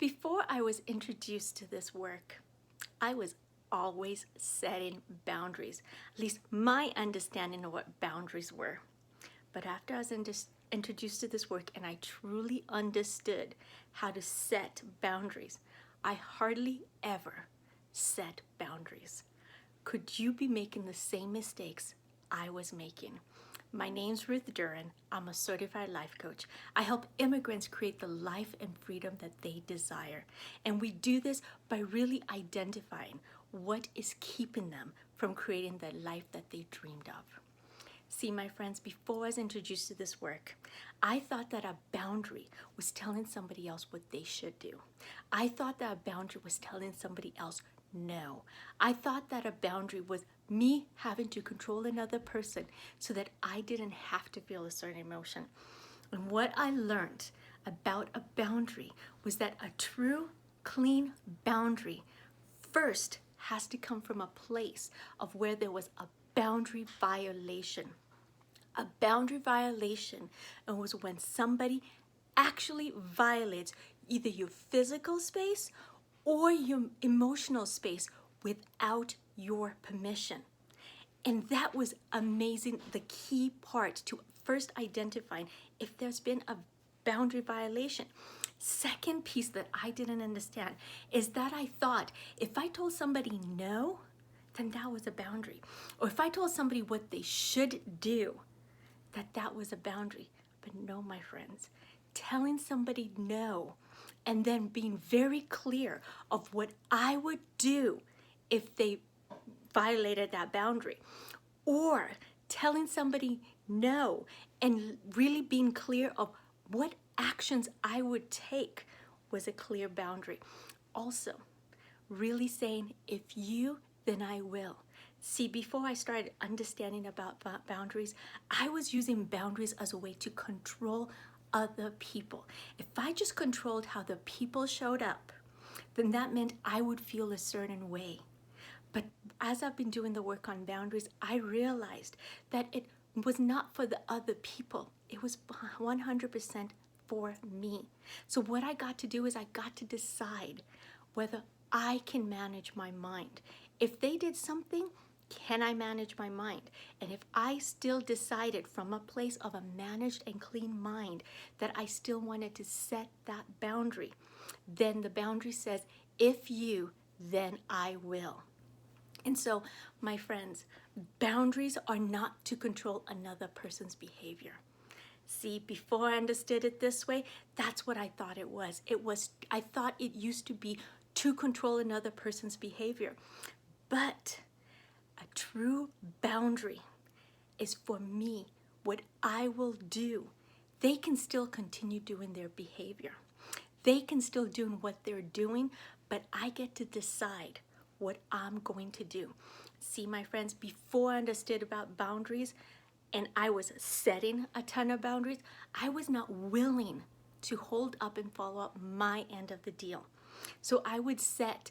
Before I was introduced to this work, I was always setting boundaries, at least my understanding of what boundaries were. But after I was introduced to this work and I truly understood how to set boundaries, I hardly ever set boundaries. Could you be making the same mistakes I was making? My name's Ruth Duran. I'm a certified life coach. I help immigrants create the life and freedom that they desire. And we do this by really identifying what is keeping them from creating the life that they dreamed of. See, my friends, before I was introduced to this work, I thought that a boundary was telling somebody else what they should do. I thought that a boundary was telling somebody else no. I thought that a boundary was me having to control another person so that I didn't have to feel a certain emotion. And what I learned about a boundary was that a true, clean boundary first has to come from a place of where there was a boundary violation. A boundary violation was when somebody actually violates either your physical space or your emotional space without your permission. And that was amazing, the key part to first identifying if there's been a boundary violation. Second piece that I didn't understand is that I thought if I told somebody no, then that was a boundary. Or if I told somebody what they should do, that was a boundary. But no, my friends, telling somebody no and then being very clear of what I would do if they violated that boundary, or telling somebody no and really being clear of what actions I would take was a clear boundary. Also, really saying, if you, then I will. See, before I started understanding about boundaries, I was using boundaries as a way to control other people. If I just controlled how the people showed up, then that meant I would feel a certain way. But as I've been doing the work on boundaries, I realized that it was not for the other people. It was 100% for me. So what I got to do is I got to decide whether I can manage my mind. If they did something, can I manage my mind? And if I still decided from a place of a managed and clean mind that I still wanted to set that boundary, then the boundary says, if you, then I will. And so, my friends, boundaries are not to control another person's behavior. See, before I understood it this way, that's what I thought it was. I thought it used to be to control another person's behavior. But a true boundary is for me, what I will do. They can still continue doing their behavior. They can still do what they're doing, but I get to decide what I'm going to do. See, my friends, before I understood about boundaries and I was setting a ton of boundaries, I was not willing to hold up and follow up my end of the deal. So I would set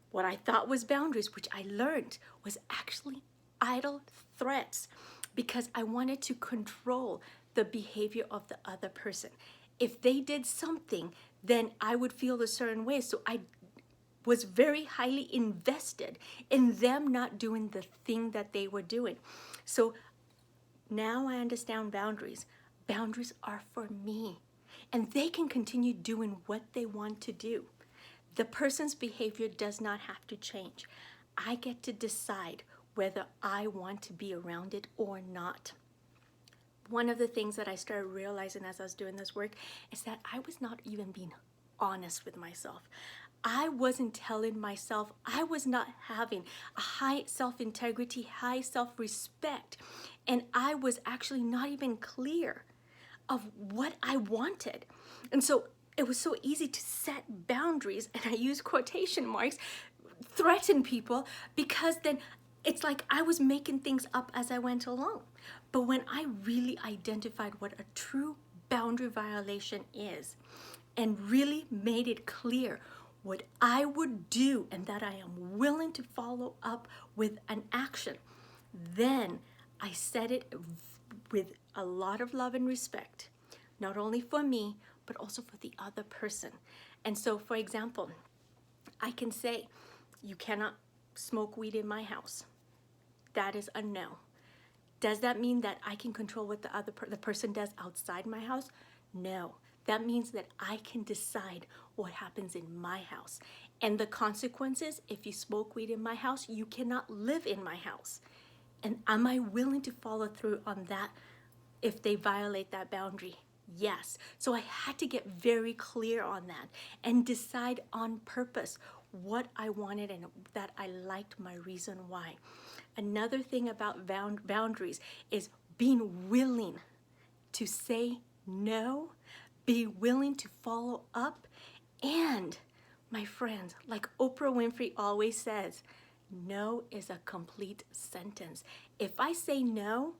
what I thought was boundaries, which I learned was actually idle threats, because I wanted to control the behavior of the other person. If they did something, then I would feel a certain way. So I was very highly invested in them not doing the thing that they were doing. So now I understand boundaries. Boundaries are for me, and they can continue doing what they want to do. The person's behavior does not have to change. I get to decide whether I want to be around it or not. One of the things that I started realizing as I was doing this work is that I was not even being honest with myself. I wasn't telling myself, I was not having a high self-integrity, high self-respect, and I was actually not even clear of what I wanted. And so it was so easy to set boundaries, and I use quotation marks, threaten people, because then it's like I was making things up as I went along. But when I really identified what a true boundary violation is and really made it clear what I would do and that I am willing to follow up with an action, then I said it with a lot of love and respect, not only for me, but also for the other person. And so, for example, I can say, you cannot smoke weed in my house. That is a no. Does that mean that I can control what the person does outside my house? No. That means that I can decide what happens in my house. And the consequences, if you smoke weed in my house, you cannot live in my house. And am I willing to follow through on that if they violate that boundary? Yes. So I had to get very clear on that and decide on purpose what I wanted and that I liked, my reason why. Another thing about boundaries is being willing to say no, be willing to follow up, and my friends, like Oprah Winfrey always says, no is a complete sentence. If I say no,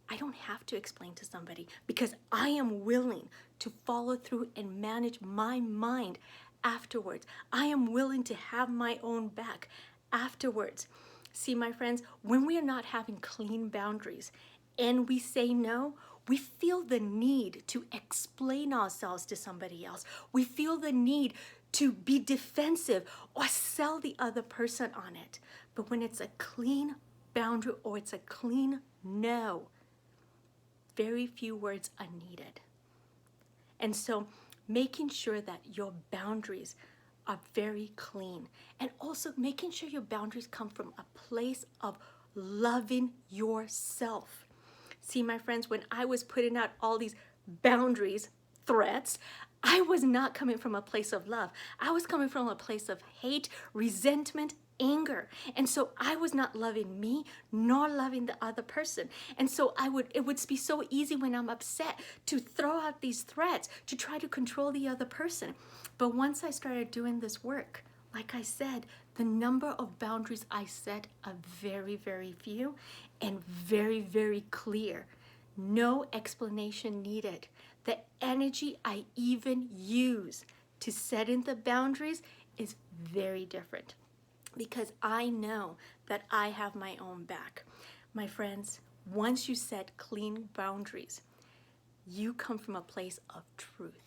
I don't have to explain to somebody because I am willing to follow through and manage my mind afterwards. I am willing to have my own back afterwards. See, my friends, when we are not having clean boundaries and we say no, we feel the need to explain ourselves to somebody else. We feel the need to be defensive or sell the other person on it. But when it's a clean boundary or it's a clean no, very few words are needed. And so making sure that your boundaries are very clean, and also making sure your boundaries come from a place of loving yourself. See, my friends, when I was putting out all these boundaries, threats, I was not coming from a place of love. I was coming from a place of hate, resentment, anger. And so I was not loving me nor loving the other person. And so it would be so easy when I'm upset to throw out these threats to try to control the other person. But once I started doing this work, like I said, the number of boundaries I set are very, very few and very, very clear. No explanation needed. The energy I even use to set in the boundaries is very different, because I know that I have my own back. My friends, once you set clean boundaries, you come from a place of truth.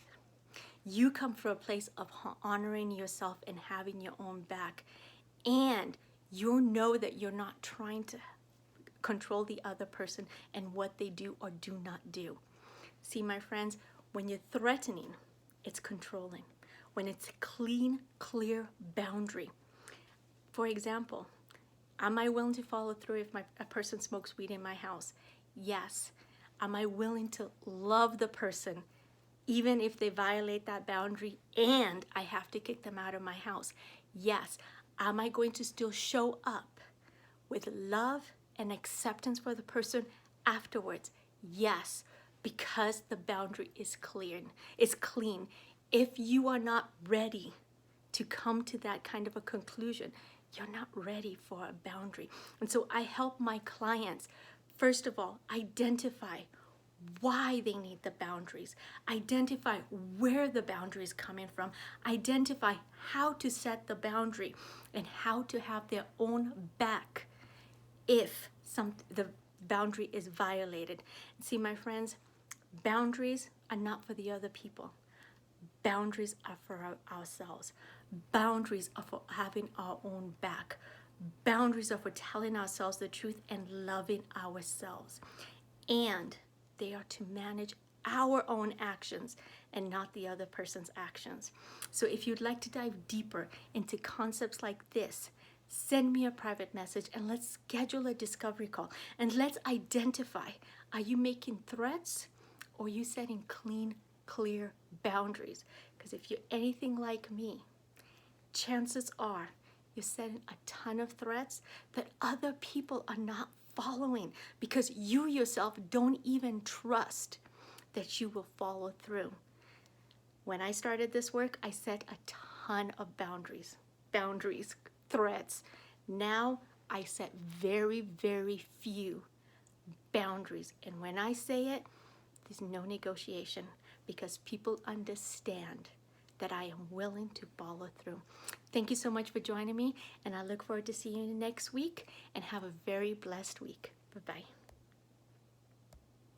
You come from a place of honoring yourself and having your own back. And you know that you're not trying to control the other person and what they do or do not do. See, my friends, when you're threatening, it's controlling. When it's a clean, clear boundary. For example, am I willing to follow through if a person smokes weed in my house? Yes. Am I willing to love the person even if they violate that boundary and I have to kick them out of my house? Yes. Am I going to still show up with love and acceptance for the person afterwards? Yes, because the boundary is clear. It's clean. If you are not ready to come to that kind of a conclusion, you're not ready for a boundary. And so I help my clients, first of all, identify why they need the boundaries, identify where the boundary is coming from, identify how to set the boundary, and how to have their own back if the boundary is violated. See, my friends, boundaries are not for the other people. Boundaries are for ourselves. Boundaries are for having our own back. Boundaries are for telling ourselves the truth and loving ourselves. And they are to manage our own actions and not the other person's actions. So if you'd like to dive deeper into concepts like this, send me a private message and let's schedule a discovery call. And let's identify, are you making threats or are you setting clean, clear boundaries? Because if you're anything like me, chances are you're setting a ton of threats that other people are not following because you yourself don't even trust that you will follow through. When I started this work, I set a ton of boundaries, threats. Now I set very, very few boundaries. And when I say it, there's no negotiation because people understand that I am willing to follow through. Thank you so much for joining me, and I look forward to seeing you next week, and have a very blessed week. Bye-bye.